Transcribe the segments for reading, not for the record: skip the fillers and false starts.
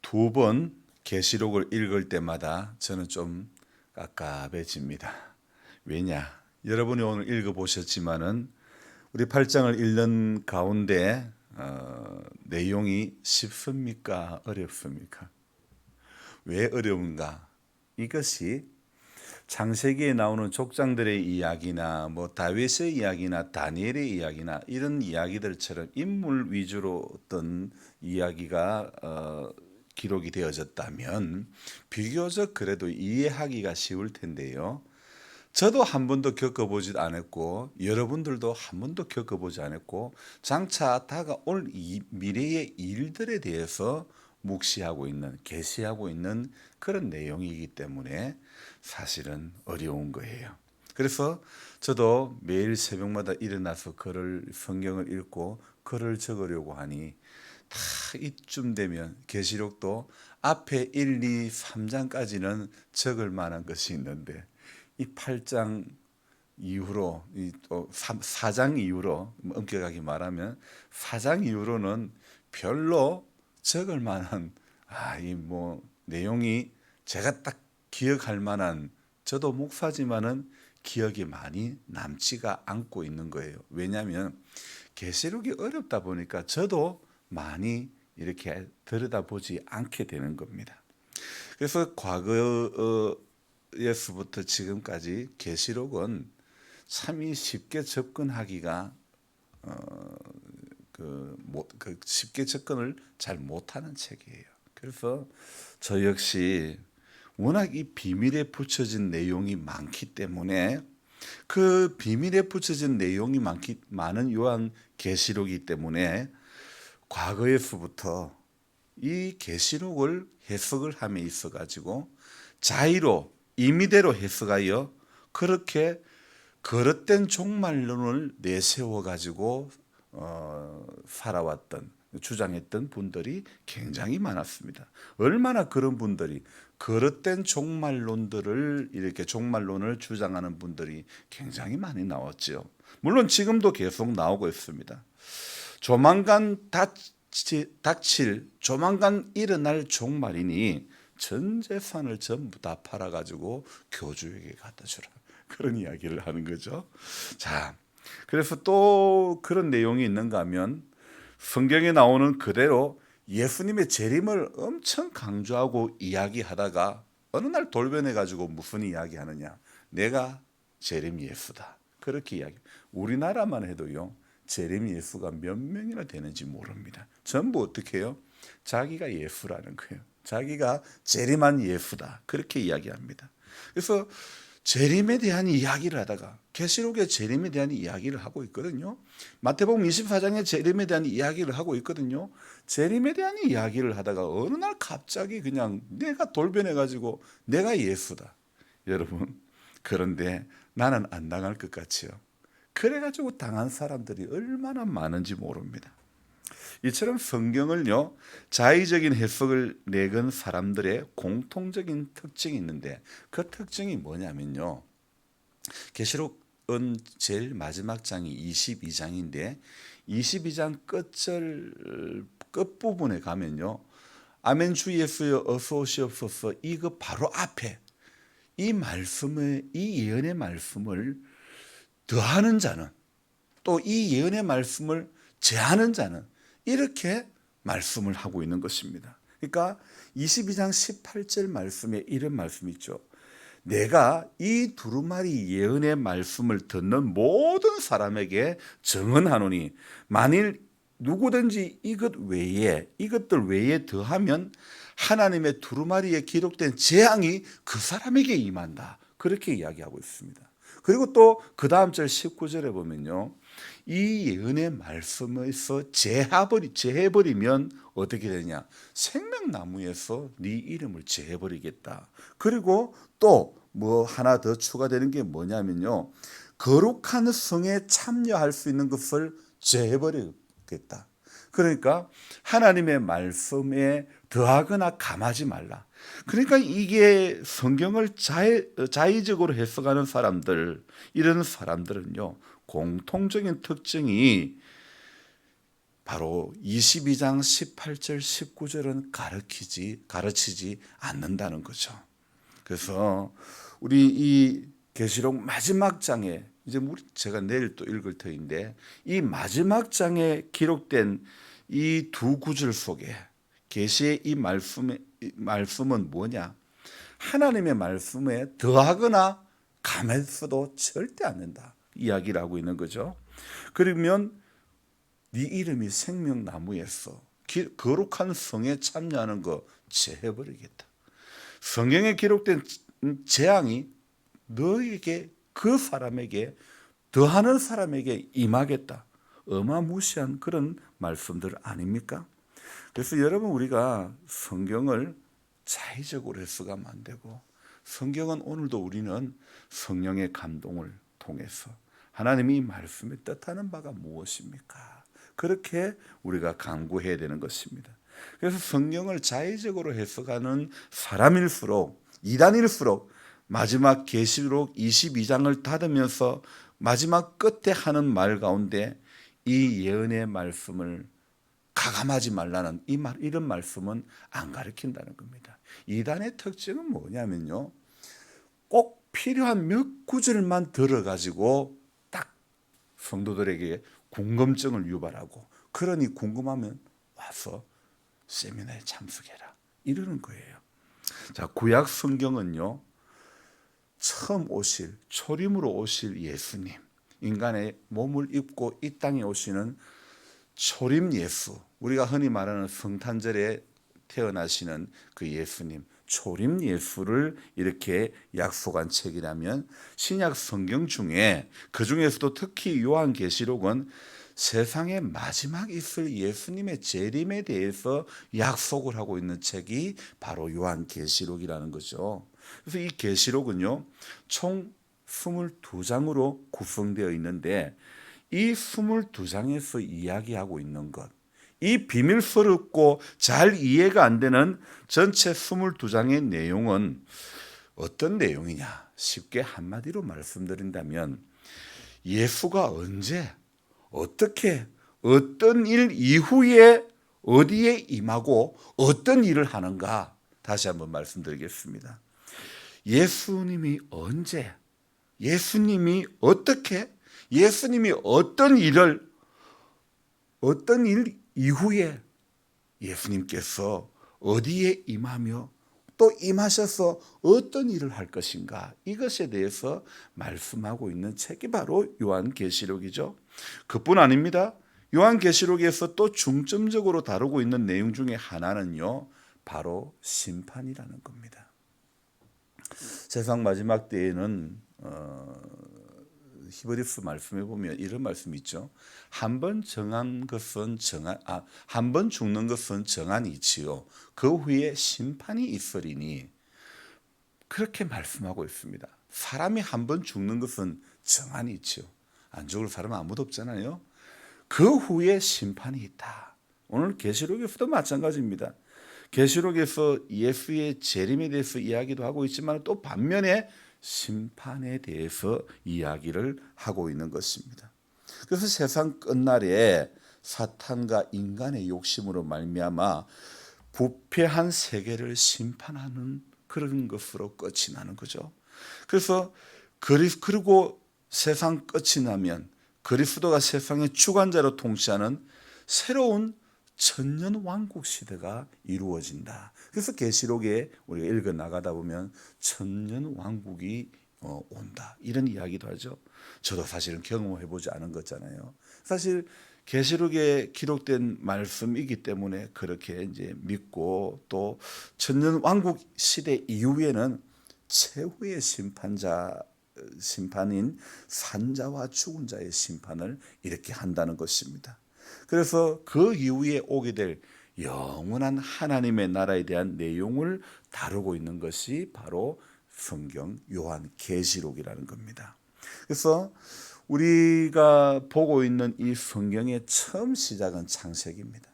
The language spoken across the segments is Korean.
두 번 계시록을 읽을 때마다 저는 좀 깝깝해집니다. 왜냐? 여러분이 오늘 읽어보셨지만은 우리 8장을 읽는 가운데 내용이 쉽습니까? 어렵습니까? 왜 어려운가? 이것이 창세기에 나오는 족장들의 이야기나 다윗의 이야기나 다니엘의 이야기나 이런 이야기들처럼 인물 위주로 어떤 이야기가 기록이 되어졌다면 비교적 그래도 이해하기가 쉬울 텐데요. 저도 한 번도 겪어보지 않았고 여러분들도 한 번도 겪어보지 않았고 장차 다가올 미래의 일들에 대해서 묵시하고 있는 계시하고 있는 그런 내용이기 때문에 사실은 어려운 거예요. 그래서 저도 매일 새벽마다 일어나서 성경을 읽고 글을 적으려고 하니 다 이쯤 되면 계시록도 앞에 1, 2, 3장까지는 적을 만한 것이 있는데 이 8장 이후로 또 4장 이후로 엄격하게 말하면 4장 이후로는 별로 적을 만한 이 내용이 제가 딱 기억할 만한 저도 목사지만은 기억이 많이 남지가 않고 있는 거예요. 왜냐하면 계시록이 어렵다 보니까 저도 많이 이렇게 들여다보지 않게 되는 겁니다. 그래서 과거에서부터 지금까지 계시록은 참 쉽게 접근하기가 쉽게 접근을 잘 못하는 책이에요. 그래서 저 역시 워낙 이 비밀에 붙여진 내용이 많기 때문에 그 비밀에 붙여진 내용이 많은 요한 계시록이기 때문에 과거에서부터 이 계시록을 해석을 함에 있어 가지고 자의로 임의대로 해석하여 그렇게 거릇된 종말론을 내세워 가지고 살아왔던 주장했던 분들이 굉장히 많았습니다. 얼마나 그런 분들이 거릇된 종말론들을 이렇게 종말론을 주장하는 분들이 굉장히 많이 나왔죠. 물론 지금도 계속 나오고 있습니다. 조만간 닥칠 조만간 일어날 종말이니 전 재산을 전부 다 팔아가지고 교주에게 갖다 주라. 그런 이야기를 하는 거죠. 자, 그래서 또 그런 내용이 있는가 하면 성경에 나오는 그대로 예수님의 재림을 엄청 강조하고 이야기하다가 어느 날 돌변해가지고 무슨 이야기하느냐. 내가 재림 예수다. 그렇게 이야기. 우리나라만 해도요. 재림 예수가 몇 명이나 되는지 모릅니다. 전부 어떻게 해요? 자기가 예수라는 거예요. 자기가 재림한 예수다. 그렇게 이야기합니다. 그래서 재림에 대한 이야기를 하다가 계시록의 재림에 대한 이야기를 하고 있거든요. 마태복음 24장의 재림에 대한 이야기를 하고 있거든요. 재림에 대한 이야기를 하다가 어느 날 갑자기 그냥 내가 돌변해가지고 내가 예수다. 여러분, 그런데 나는 안 당할 것 같지요. 그래가지고 당한 사람들이 얼마나 많은지 모릅니다. 이처럼 성경을요, 자의적인 해석을 내건 사람들의 공통적인 특징이 있는데 그 특징이 뭐냐면요. 계시록은 제일 마지막 장이 22장인데 22장 끝부분에 가면요. 아멘 주 예수여 어서 오시옵소서 이거 바로 앞에 이 예언의 말씀을 더하는 자는 또 이 예언의 말씀을 제하는 자는 이렇게 말씀을 하고 있는 것입니다. 그러니까 22장 18절 말씀에 이런 말씀이 있죠. 내가 이 두루마리 예언의 말씀을 듣는 모든 사람에게 증언하노니 만일 누구든지 이것들 외에 더하면 하나님의 두루마리에 기록된 재앙이 그 사람에게 임한다. 그렇게 이야기하고 있습니다. 그리고 또 그 다음 절 19절에 보면요. 이 예언의 말씀에서 제해버리면 어떻게 되냐. 생명나무에서 네 이름을 제해버리겠다. 그리고 또 하나 더 추가되는 게 뭐냐면요. 거룩한 성에 참여할 수 있는 것을 제해버리겠다. 그러니까 하나님의 말씀에 더하거나 감하지 말라. 그러니까 이게 성경을 자의적으로 해석하는 사람들, 이런 사람들은요, 공통적인 특징이 바로 22장 18절 19절은 가르치지 않는다는 거죠. 그래서 우리 이 계시록 마지막 장에 이제 제가 내일 또 읽을 터인데 이 마지막 장에 기록된 이 두 구절 속에 계시의 이 말씀은 뭐냐? 하나님의 말씀에 더하거나 감해서도 절대 안 된다 이야기를 하고 있는 거죠. 그러면 네 이름이 생명나무에서 거룩한 성에 참여하는 거 제해버리겠다. 성경에 기록된 재앙이 너에게 그 사람에게 더하는 사람에게 임하겠다. 어마무시한 그런 말씀들 아닙니까? 그래서 여러분 우리가 성경을 자의적으로 해석하면 안 되고 성경은 오늘도 우리는 성령의 감동을 통해서 하나님이 말씀에 뜻하는 바가 무엇입니까? 그렇게 우리가 간구해야 되는 것입니다. 그래서 성경을 자의적으로 해석하는 사람일수록 이단일수록 마지막 계시록 22장을 닫으면서 마지막 끝에 하는 말 가운데 이 예언의 말씀을 가감하지 말라는 이런 말씀은 안 가르친다는 겁니다. 이단의 특징은 뭐냐면요. 꼭 필요한 몇 구절만 들어가지고 딱 성도들에게 궁금증을 유발하고 그러니 궁금하면 와서 세미나에 참석해라 이러는 거예요. 자, 구약 성경은요. 처음 오실 초림으로 오실 예수님, 인간의 몸을 입고 이 땅에 오시는 초림 예수, 우리가 흔히 말하는 성탄절에 태어나시는 그 예수님, 초림 예수를 이렇게 약속한 책이라면 신약 성경 중에 그 중에서도 특히 요한계시록은 세상의 마지막 있을 예수님의 재림에 대해서 약속을 하고 있는 책이 바로 요한계시록이라는 거죠. 그래서 이 계시록은요 총 22장으로 구성되어 있는데 이 22장에서 이야기하고 있는 것, 이 비밀스럽고 잘 이해가 안 되는 전체 22장의 내용은 어떤 내용이냐? 쉽게 한마디로 말씀드린다면 예수가 언제, 어떻게, 어떤 일 이후에 어디에 임하고 어떤 일을 하는가 다시 한번 말씀드리겠습니다. 예수님이 언제, 예수님이 어떻게, 예수님이 어떤 일 이후에 예수님께서 어디에 임하며 또 임하셔서 어떤 일을 할 것인가 이것에 대해서 말씀하고 있는 책이 바로 요한계시록이죠. 그뿐 아닙니다. 요한계시록에서 또 중점적으로 다루고 있는 내용 중에 하나는요 바로 심판이라는 겁니다. 세상 마지막 때에는 히브리서 말씀에 보면 이런 말씀이 있죠. 한 번 죽는 것은 정한 이치요 그 후에 심판이 있으리니 그렇게 말씀하고 있습니다. 사람이 한 번 죽는 것은 정한 이치요. 안 죽을 사람은 아무도 없잖아요. 그 후에 심판이 있다. 오늘 계시록에서도 마찬가지입니다. 계시록에서 예수의 재림에 대해서 이야기도 하고 있지만 또 반면에 심판에 대해서 이야기를 하고 있는 것입니다. 그래서 세상 끝날에 사탄과 인간의 욕심으로 말미암아 부패한 세계를 심판하는 그런 것으로 끝이 나는 거죠. 그래서 그리고 세상 끝이 나면 그리스도가 세상의 주관자로 통치하는 새로운 천년 왕국 시대가 이루어진다. 그래서 계시록에 우리가 읽어 나가다 보면 천년 왕국이 온다 이런 이야기도 하죠. 저도 사실은 경험해 보지 않은 거잖아요. 사실 계시록에 기록된 말씀이기 때문에 그렇게 이제 믿고 또 천년 왕국 시대 이후에는 최후의 심판인 산자와 죽은 자의 심판을 이렇게 한다는 것입니다. 그래서 그 이후에 오게 될 영원한 하나님의 나라에 대한 내용을 다루고 있는 것이 바로 성경 요한계시록이라는 겁니다. 그래서 우리가 보고 있는 이 성경의 처음 시작은 창세기입니다.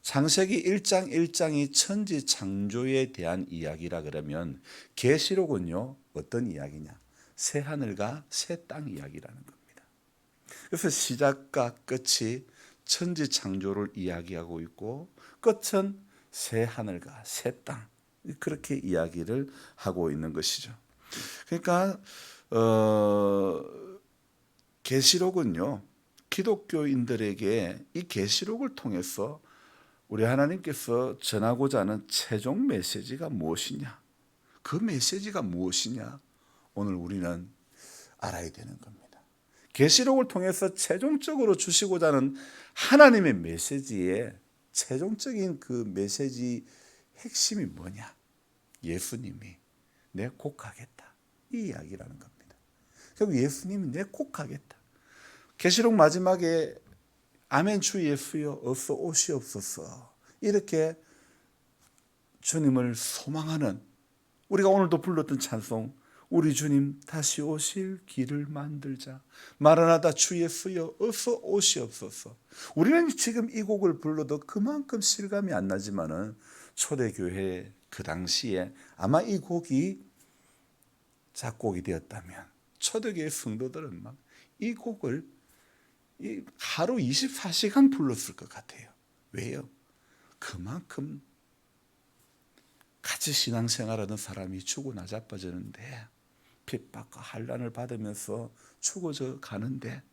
창세기 1장 1장이 천지 창조에 대한 이야기라 그러면 계시록은요 어떤 이야기냐? 새 하늘과 새 땅 이야기라는 겁니다. 그래서 시작과 끝이 천지 창조를 이야기하고 있고 끝은 새 하늘과 새 땅, 그렇게 이야기를 하고 있는 것이죠. 그러니까 계시록은요, 기독교인들에게 이 계시록을 통해서 우리 하나님께서 전하고자 하는 최종 메시지가 무엇이냐, 그 메시지가 무엇이냐, 오늘 우리는 알아야 되는 겁니다. 계시록을 통해서 최종적으로 주시고자 하는 하나님의 메시지의 최종적인 그 메시지 핵심이 뭐냐? 예수님이 내 곧 가겠다, 이 이야기라는 겁니다. 결국 예수님이 내 곧 가겠다. 계시록 마지막에 아멘 주 예수여 어서 오시옵소서, 이렇게 주님을 소망하는, 우리가 오늘도 불렀던 찬송, 우리 주님 다시 오실 길을 만들자, 마라나다 주 예수여 어서 오시옵소서. 우리는 지금 이 곡을 불러도 그만큼 실감이 안 나지만은 초대교회 그 당시에 아마 이 곡이 작곡이 되었다면 초대교회 성도들은 막 이 곡을 하루 24시간 불렀을 것 같아요. 왜요? 그만큼 같이 신앙생활하던 사람이 죽고 나자빠지는데, 핍박과 환난을 받으면서 죽어져 가는데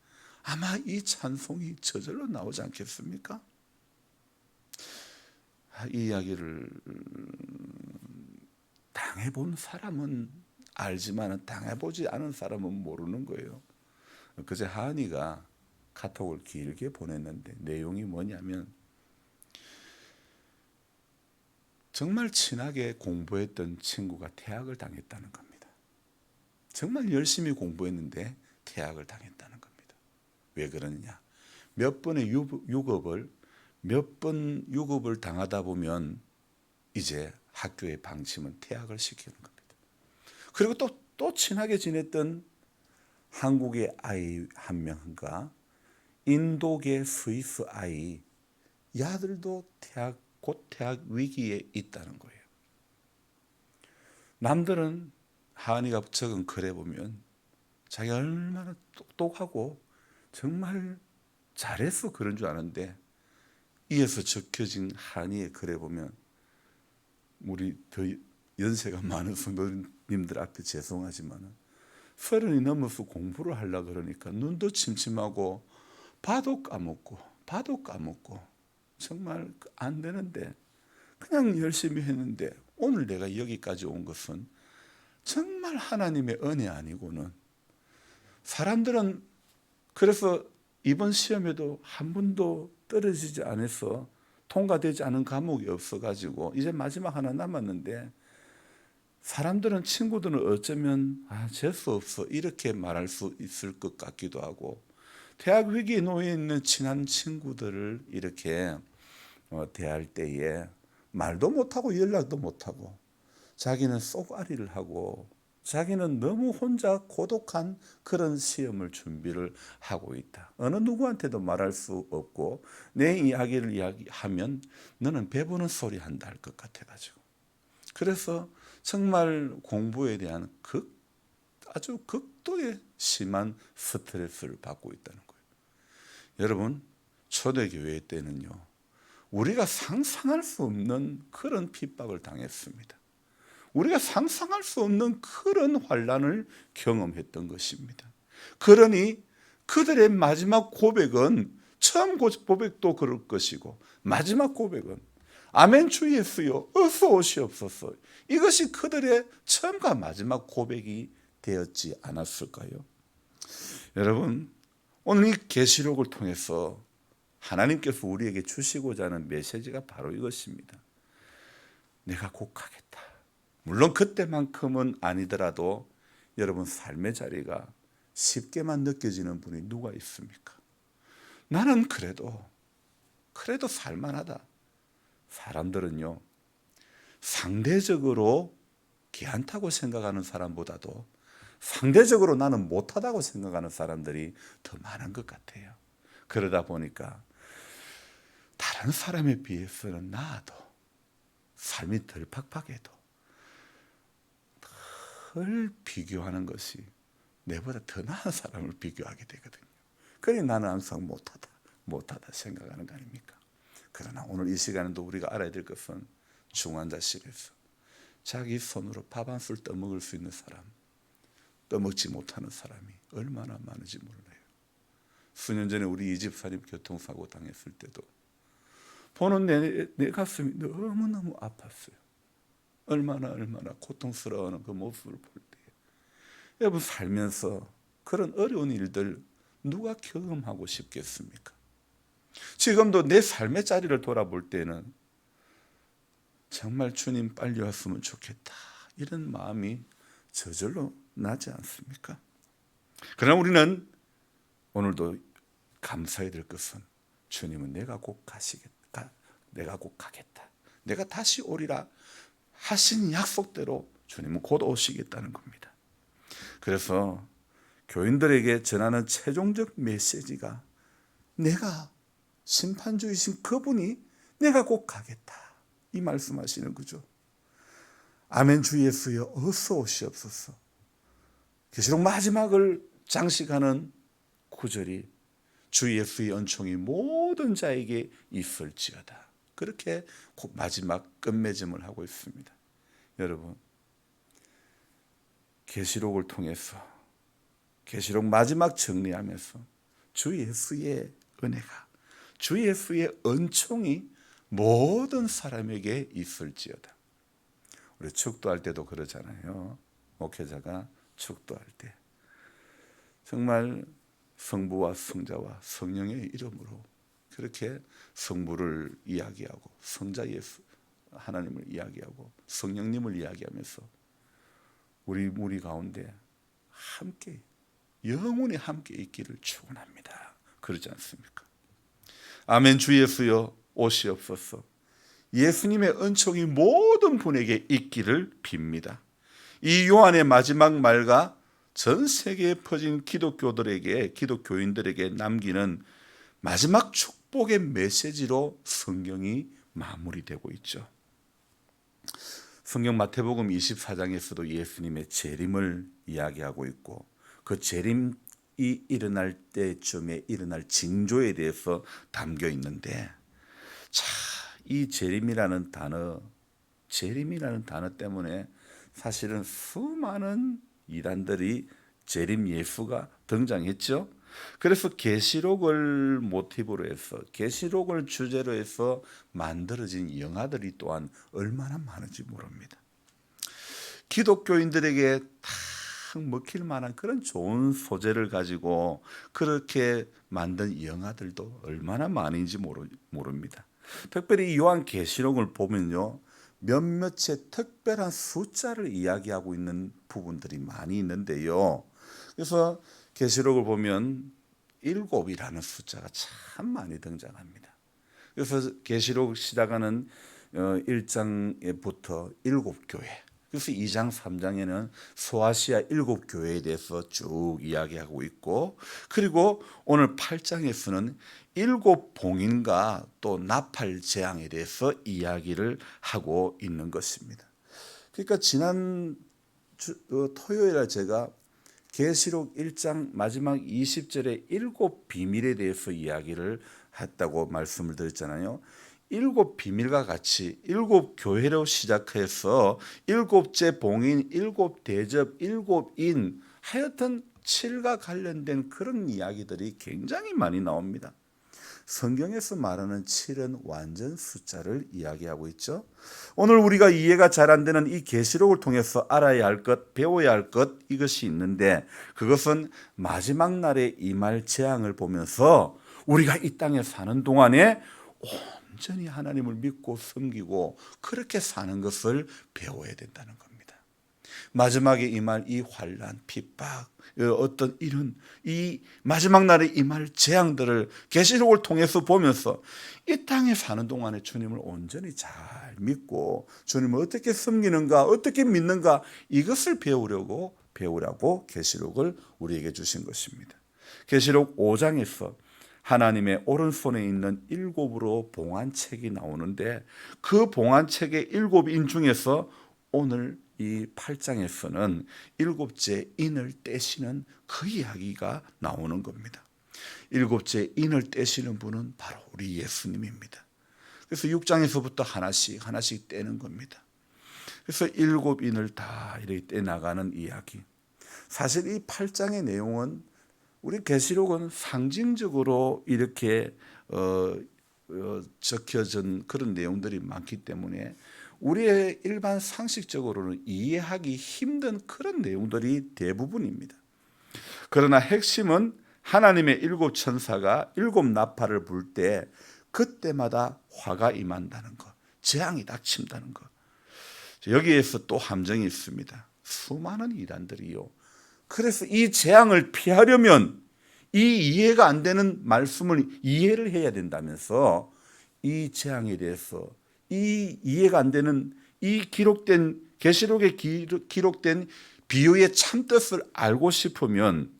아마 이 찬송이 저절로 나오지 않겠습니까? 이 이야기를 당해본 사람은 알지만 당해보지 않은 사람은 모르는 거예요. 그제 하은이가 카톡을 길게 보냈는데 내용이 뭐냐면, 정말 친하게 공부했던 친구가 퇴학을 당했다는 겁니다. 정말 열심히 공부했는데 퇴학을 당했다는 겁니다. 왜 그러느냐? 몇 번 유급을 당하다 보면 이제 학교의 방침은 퇴학을 시키는 겁니다. 그리고 또 친하게 지냈던 한국의 아이 한 명과 인도계 스위스 아이, 이 아들도 곧 퇴학 위기에 있다는 거예요. 남들은 하은이가 적은 글에 보면 자기가 얼마나 똑똑하고 정말 잘해서 그런 줄 아는데, 이에서 적혀진 하은이의 글에 보면, 우리 더 연세가 많은 성도님들 앞에 죄송하지만 30이 넘어서 공부를 하려고 그러니까 눈도 침침하고 봐도 까먹고 정말 안 되는데 그냥 열심히 했는데, 오늘 내가 여기까지 온 것은 정말 하나님의 은혜 아니고는, 사람들은 그래서 이번 시험에도 한 번도 떨어지지 않아서 통과되지 않은 과목이 없어가지고 이제 마지막 하나 남았는데, 사람들은, 친구들은 어쩌면 재수 없어 이렇게 말할 수 있을 것 같기도 하고, 대학 위기에 놓여 있는 친한 친구들을 이렇게 대할 때에 말도 못하고 연락도 못하고 자기는 쏘가리를 하고 자기는 너무 혼자 고독한 그런 시험을 준비를 하고 있다. 어느 누구한테도 말할 수 없고 내 이야기를 이야기하면 너는 배부는 소리 한다 할 것 같아가지고, 그래서 정말 공부에 대한 아주 극도의 심한 스트레스를 받고 있다는 거예요. 여러분, 초대교회 때는요, 우리가 상상할 수 없는 그런 핍박을 당했습니다. 우리가 상상할 수 없는 그런 환난을 경험했던 것입니다. 그러니 그들의 마지막 고백은, 처음 고백도 그럴 것이고 마지막 고백은 아멘 주 예수여 어서 오시옵소서, 이것이 그들의 처음과 마지막 고백이 되었지 않았을까요? 여러분, 오늘 이 계시록을 통해서 하나님께서 우리에게 주시고자 하는 메시지가 바로 이것입니다. 내가 곧 가겠다. 물론 그때만큼은 아니더라도 여러분 삶의 자리가 쉽게만 느껴지는 분이 누가 있습니까? 나는 그래도 살만하다. 사람들은요, 상대적으로 괜찮다고 생각하는 사람보다도 상대적으로 나는 못하다고 생각하는 사람들이 더 많은 것 같아요. 그러다 보니까 다른 사람에 비해서는 나아도 삶이 덜 팍팍해도 덜 비교하는 것이 내보다 더 나은 사람을 비교하게 되거든요. 그러니 나는 항상 못하다. 못하다 생각하는 거 아닙니까? 그러나 오늘 이 시간에도 우리가 알아야 될 것은 중환자실에서 자기 손으로 밥 한 술 떠먹을 수 있는 사람, 떠먹지 못하는 사람이 얼마나 많은지 몰라요. 수년 전에 우리 이 집사님 교통사고 당했을 때도 보는 내 가슴이 너무너무 아팠어요. 얼마나 고통스러운 그 모습을 볼 때, 여러분 살면서 그런 어려운 일들 누가 경험하고 싶겠습니까? 지금도 내 삶의 자리를 돌아볼 때는 정말 주님 빨리 왔으면 좋겠다, 이런 마음이 저절로 나지 않습니까? 그러나 우리는 오늘도 감사해야 될 것은 주님은 내가 곧 가시겠다, 내가 곧 가겠다, 내가 다시 오리라 하신 약속대로 주님은 곧 오시겠다는 겁니다. 그래서 교인들에게 전하는 최종적 메시지가 내가 심판주이신 그분이 내가 곧 가겠다, 이 말씀하시는 거죠. 아멘. 주 예수여 어서 오시옵소서. 계시록 마지막을 장식하는 구절이 주 예수의 은총이 모든 자에게 있을지어다, 그렇게 마지막 끝맺음을 하고 있습니다. 여러분, 계시록을 통해서 계시록 마지막 정리하면서 주 예수의 은혜가, 주 예수의 은총이 모든 사람에게 있을지어다. 우리 축도할 때도 그러잖아요. 목회자가 축도할 때 정말 성부와 성자와 성령의 이름으로 그렇게 성부를 이야기하고 성자 예수 하나님을 이야기하고 성령님을 이야기하면서 우리 무리 가운데 함께 영원히 함께 있기를 축원합니다. 그러지 않습니까? 아멘. 주 예수여 오시옵소서. 예수님의 은총이 모든 분에게 있기를 빕니다. 이 요한의 마지막 말과 전 세계에 퍼진 기독교들에게, 기독교인들에게 남기는 마지막 축복의 메시지로 성경이 마무리되고 있죠. 성경 마태복음 24장에서도 예수님의 재림을 이야기하고 있고, 그 재림이 일어날 때쯤에 일어날 징조에 대해서 담겨 있는데, 이 재림이라는 단어 때문에 사실은 수많은 이단들이 재림 예수가 등장했죠. 그래서 계시록을 모티브로 해서, 계시록을 주제로 해서 만들어진 영화들이 또한 얼마나 많은지 모릅니다. 기독교인들에게 탁 먹힐 만한 그런 좋은 소재를 가지고 그렇게 만든 영화들도 얼마나 많은지 모릅니다. 특별히 이 요한계시록을 보면요, 몇몇의 특별한 숫자를 이야기하고 있는 부분들이 많이 있는데요. 그래서 계시록을 보면 7이라는 숫자가 참 많이 등장합니다. 그래서 계시록 시작하는 1장부터 7교회, 그래서 2장 3장에는 소아시아 7교회에 대해서 쭉 이야기하고 있고, 그리고 오늘 8장에서는 7봉인과 또 나팔 재앙에 대해서 이야기를 하고 있는 것입니다. 그러니까 지난 토요일에 제가 계시록 1장 마지막 20절에 7비밀에 대해서 이야기를 했다고 말씀을 드렸잖아요. 7비밀과 같이 7교회로 시작해서 7째 봉인, 7대접, 7인, 하여튼 7과 관련된 그런 이야기들이 굉장히 많이 나옵니다. 성경에서 말하는 7은 완전 숫자를 이야기하고 있죠. 오늘 우리가 이해가 잘 안 되는 이 계시록을 통해서 알아야 할 것, 배워야 할 것, 이것이 있는데, 그것은 마지막 날에 임할 재앙을 보면서 우리가 이 땅에 사는 동안에 온전히 하나님을 믿고 섬기고 그렇게 사는 것을 배워야 된다는 겁니다. 마지막에 임할 이 환난, 핍박, 어떤 이런 이 마지막 날에 임할 재앙들을 계시록을 통해서 보면서 이 땅에 사는 동안에 주님을 온전히 잘 믿고 주님을 어떻게 섬기는가, 어떻게 믿는가, 이것을 배우라고 계시록을 우리에게 주신 것입니다. 계시록 5장에서 하나님의 오른손에 있는 7으로 봉안책이 나오는데, 그 봉안책의 7인 중에서 오늘 이 8장에서는 7째 인을 떼시는 그 이야기가 나오는 겁니다. 일곱째 인을 떼시는 분은 바로 우리 예수님입니다. 그래서 6장에서부터 하나씩 떼는 겁니다. 그래서 일곱 인을 다 이렇게 떼나가는 이야기. 사실 이 8장의 내용은 우리 계시록은 상징적으로 이렇게 적혀진 그런 내용들이 많기 때문에 우리의 일반 상식적으로는 이해하기 힘든 그런 내용들이 대부분입니다. 그러나 핵심은 하나님의 일곱 천사가 일곱 나팔을 불 때 그때마다 화가 임한다는 것, 재앙이 닥친다는 것. 여기에서 또 함정이 있습니다. 수많은 이단들이요. 그래서 이 재앙을 피하려면 이 이해가 안 되는 말씀을 이해를 해야 된다면서 이 재앙에 대해서 이 이해가 안 되는 이 기록된 계시록에 기록된 비유의 참뜻을 알고 싶으면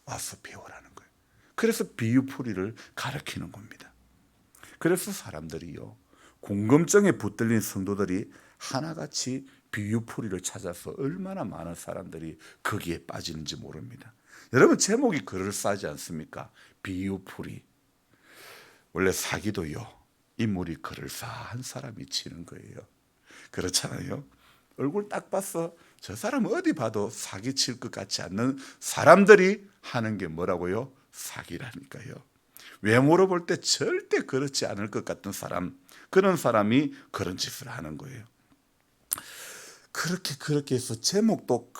와서 배우라는 거예요. 그래서 비유풀이를 가르치는 겁니다. 그래서 사람들이요, 궁금증에 붙들린 성도들이 하나같이 비유풀이를 찾아서 얼마나 많은 사람들이 거기에 빠지는지 모릅니다. 여러분, 제목이 그럴싸하지 않습니까? 비유풀이. 원래 사기도요, 인물이 그럴싸한 사람이 치는 거예요. 그렇잖아요. 얼굴 딱 봐서 저 사람 어디 봐도 사기칠 것 같지 않는 사람들이 하는 게 뭐라고요? 사기라니까요. 외모로 볼 때 절대 그렇지 않을 것 같은 사람, 그런 사람이 그런 짓을 하는 거예요. 그렇게 해서 제목도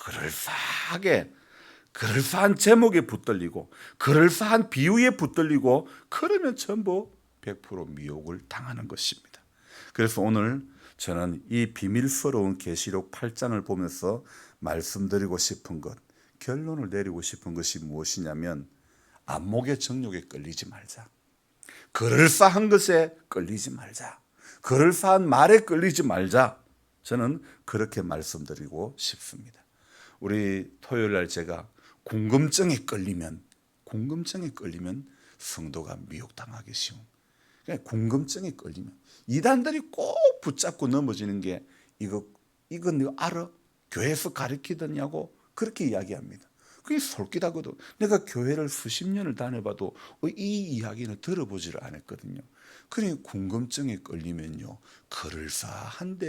그럴싸한 제목에 붙들리고 그럴싸한 비유에 붙들리고 그러면 전부 100% 미혹을 당하는 것입니다. 그래서 오늘 저는 이 비밀스러운 계시록 8장을 보면서 말씀드리고 싶은 것, 결론을 내리고 싶은 것이 무엇이냐면 안목의 정욕에 끌리지 말자. 그럴싸한 것에 끌리지 말자. 그럴싸한 말에 끌리지 말자. 저는 그렇게 말씀드리고 싶습니다. 우리 토요일 날 제가 궁금증에 끌리면 성도가 미혹당하기 쉬운. 궁금증에 끌리면 이단들이 꼭 붙잡고 넘어지는 게 이건 너 알아? 교회에서 가르치더냐고 그렇게 이야기합니다. 그게 솔깃하거든. 내가 교회를 수십 년을 다녀봐도 이 이야기는 들어보지를 않았거든요. 그러니 궁금증에 끌리면요, 그럴싸한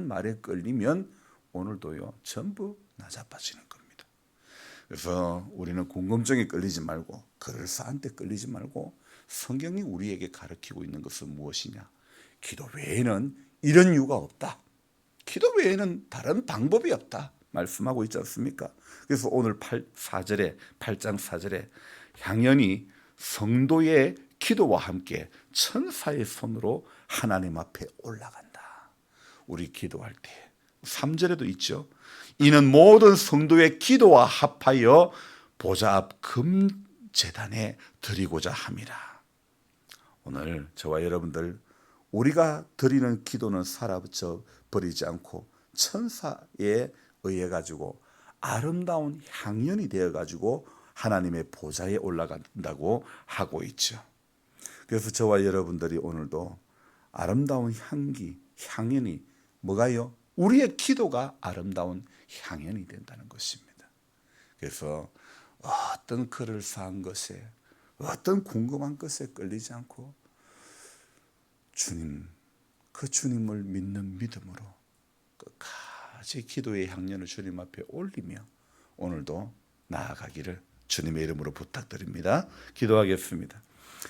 말에 끌리면 오늘도요 전부 나자빠지는 겁니다. 그래서 우리는 궁금증에 끌리지 말고 그럴싸한 데 끌리지 말고 성경이 우리에게 가르치고 있는 것은 무엇이냐? 기도 외에는 이런 이유가 없다. 기도 외에는 다른 방법이 없다. 말씀하고 있지 않습니까? 그래서 오늘 8장 4절에 향연이 성도의 기도와 함께 천사의 손으로 하나님 앞에 올라간다. 우리 기도할 때 3절에도 있죠. 이는 모든 성도의 기도와 합하여 보좌 앞 금제단에 드리고자 함이라. 오늘 저와 여러분들 우리가 드리는 기도는 사라져 버리지 않고 천사에 의해 가지고 아름다운 향연이 되어 가지고 하나님의 보좌에 올라간다고 하고 있죠. 그래서 저와 여러분들이 오늘도 아름다운 향연이 뭐가요? 우리의 기도가 아름다운 향연이 된다는 것입니다. 그래서 어떤 그럴싸한 것에 어떤 궁금한 것에 끌리지 않고 그 주님을 믿는 믿음으로 끝까지 기도의 향연을 주님 앞에 올리며 오늘도 나아가기를 주님의 이름으로 부탁드립니다. 기도하겠습니다.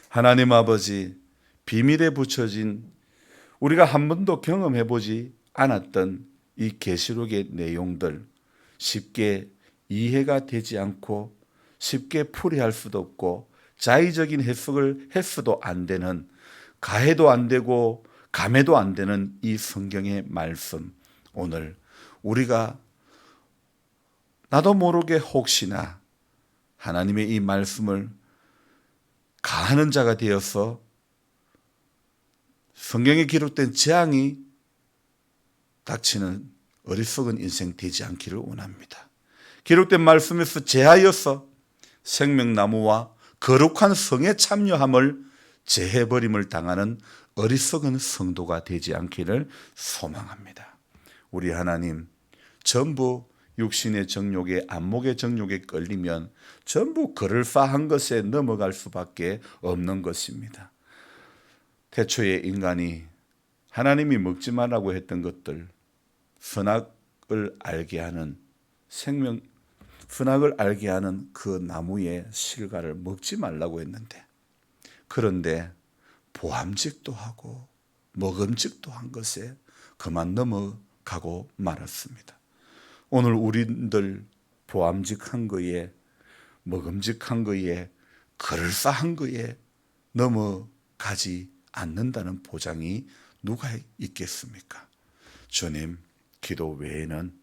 하나님 아버지, 비밀에 붙여진 우리가 한 번도 경험해보지 않았던 이 계시록의 내용들 쉽게 이해가 되지 않고 쉽게 풀이할 수도 없고 자의적인 해석을 해서도 안 되는, 가해도 안 되고 감해도 안 되는 이 성경의 말씀, 오늘 우리가 나도 모르게 혹시나 하나님의 이 말씀을 가하는 자가 되어서 성경에 기록된 재앙이 닥치는 어리석은 인생 되지 않기를 원합니다. 기록된 말씀에서 제하여서 생명나무와 거룩한 성에 참여함을 제해버림을 당하는 어리석은 성도가 되지 않기를 소망합니다. 우리 하나님, 전부 육신의 정욕에 안목의 정욕에 끌리면 전부 그럴싸한 것에 넘어갈 수밖에 없는 것입니다. 태초에 인간이 하나님이 먹지 말라고 했던 것들, 선악을 알게 하는 선악을 알게 하는 그 나무의 실과를 먹지 말라고 했는데, 그런데 보암직도 하고 먹음직도 한 것에 그만 넘어가고 말았습니다. 오늘 우리들 보암직한 거에, 먹음직한 거에, 그럴싸한 거에 넘어가지 않는다는 보장이 누가 있겠습니까? 주님, 기도 외에는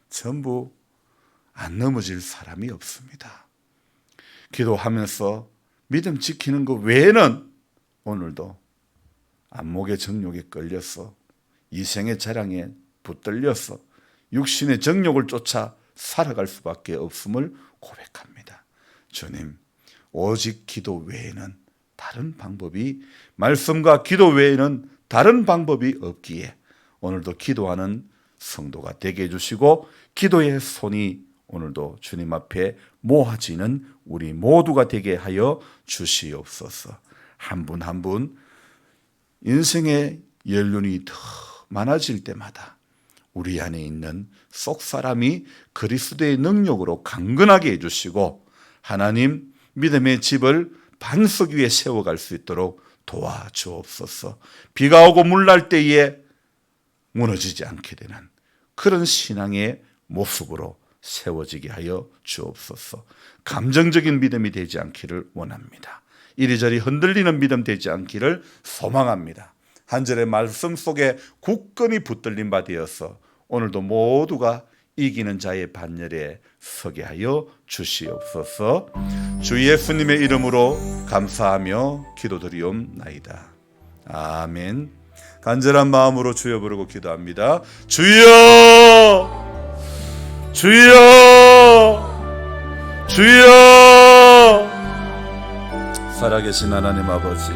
전부 안 넘어질 사람이 없습니다. 기도하면서 믿음 지키는 것 외에는 오늘도 안목의 정욕에 끌려서 이생의 자랑에 붙들려서 육신의 정욕을 쫓아 살아갈 수밖에 없음을 고백합니다. 주님, 오직 기도 외에는 다른 방법이, 말씀과 기도 외에는 다른 방법이 없기에 오늘도 기도하는 성도가 되게 해주시고, 기도의 손이 오늘도 주님 앞에 모아지는 우리 모두가 되게 하여 주시옵소서. 한 분 한 분 인생의 연륜이 더 많아질 때마다 우리 안에 있는 속사람이 그리스도의 능력으로 강건하게 해주시고, 하나님 믿음의 집을 반석 위에 세워갈 수 있도록 도와주옵소서. 비가 오고 물날 때에 무너지지 않게 되는 그런 신앙의 모습으로 세워지게 하여 주옵소서. 감정적인 믿음이 되지 않기를 원합니다. 이리저리 흔들리는 믿음 되지 않기를 소망합니다. 한 절의 말씀 속에 굳건히 붙들린 바 되어서 오늘도 모두가 이기는 자의 반열에 서게 하여 주시옵소서. 주 예수님의 이름으로 감사하며 기도드리옵나이다. 아멘. 간절한 마음으로 주여 부르고 기도합니다. 주여! 주여! 주여! 살아계신 하나님 아버지,